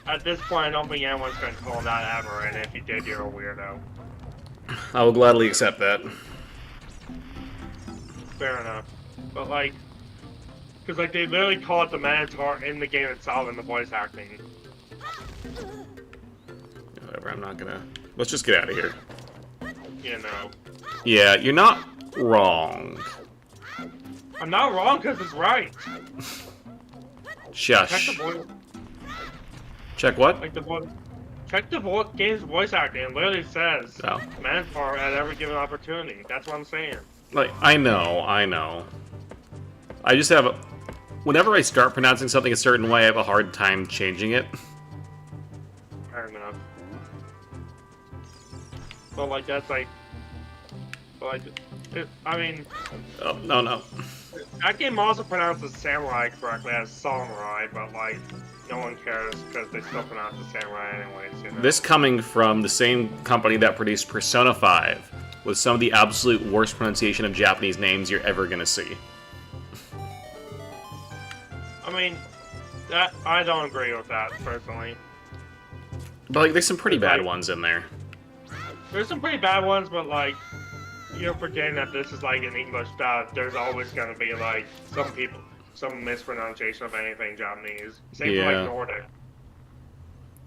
at this point, I don't think anyone's going to call him that ever, and if you did, you're a weirdo. I will gladly accept that. Fair enough. But like, because like, they literally call it the Minotaur in the game itself in the voice acting. Whatever, I'm not gonna... Let's just get out of here. You know. Yeah, you're not wrong. I'm not wrong because it's right. Shush. Check the voice. Check what? Like check the game's voice acting. It literally says Minotaur at every given opportunity. That's what I'm saying. Like, I know. I just have whenever I start pronouncing something a certain way, I have a hard time changing it. Fair enough. But like, that's like... But like, I mean... Oh, no. That game also pronounces samurai correctly as samurai, but like, no one cares because they still pronounce it samurai anyways, you know? This coming from the same company that produced Persona 5, with some of the absolute worst pronunciation of Japanese names you're ever gonna see. I mean, I don't agree with that, personally. But like, there's some pretty bad ones in there. There's some pretty bad ones, but like, you're forgetting that this is like an English dub. There's always gonna be like some mispronunciation of anything Japanese. Same for like Nordic.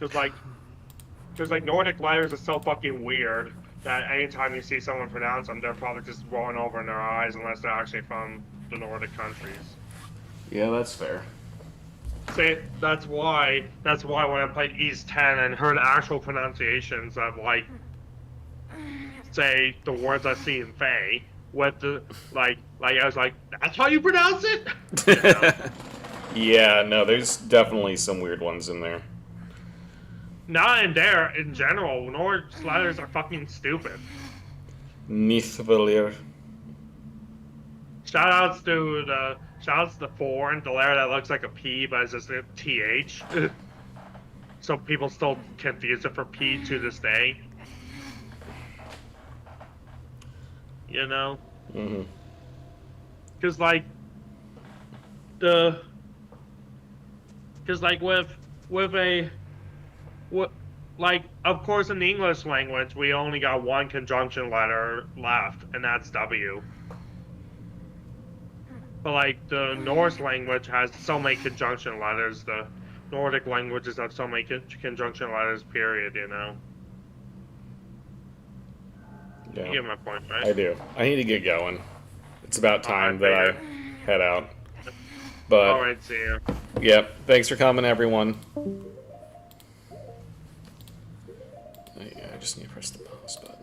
Cause like Nordic letters are so fucking weird that anytime you see someone pronounce them, they're probably just rolling over in their eyes unless they're actually from the Nordic countries. Yeah, that's fair. See, that's why when I played East 10 and heard actual pronunciations of like, say the words I see in Faye with the like I was like, that's how you pronounce it? You know? Yeah, no, there's definitely some weird ones in there. Not in there, in general. Nordic letters are fucking stupid. Nithvalier. Shoutouts to the 4 and the letter that looks like a P but it's just a TH. So people still confuse it for P to this day. You know? Mm-hmm. Because like of course in the English language we only got one conjunction letter left, and that's W. But like the Norse language has so many conjunction letters, the Nordic languages have so many conjunction letters, period, you know? Yeah. You get my point, right? I do. I need to get going. It's about time that I head out. But alright, see ya. Yep. Thanks for coming, everyone. I just need to press the pause button.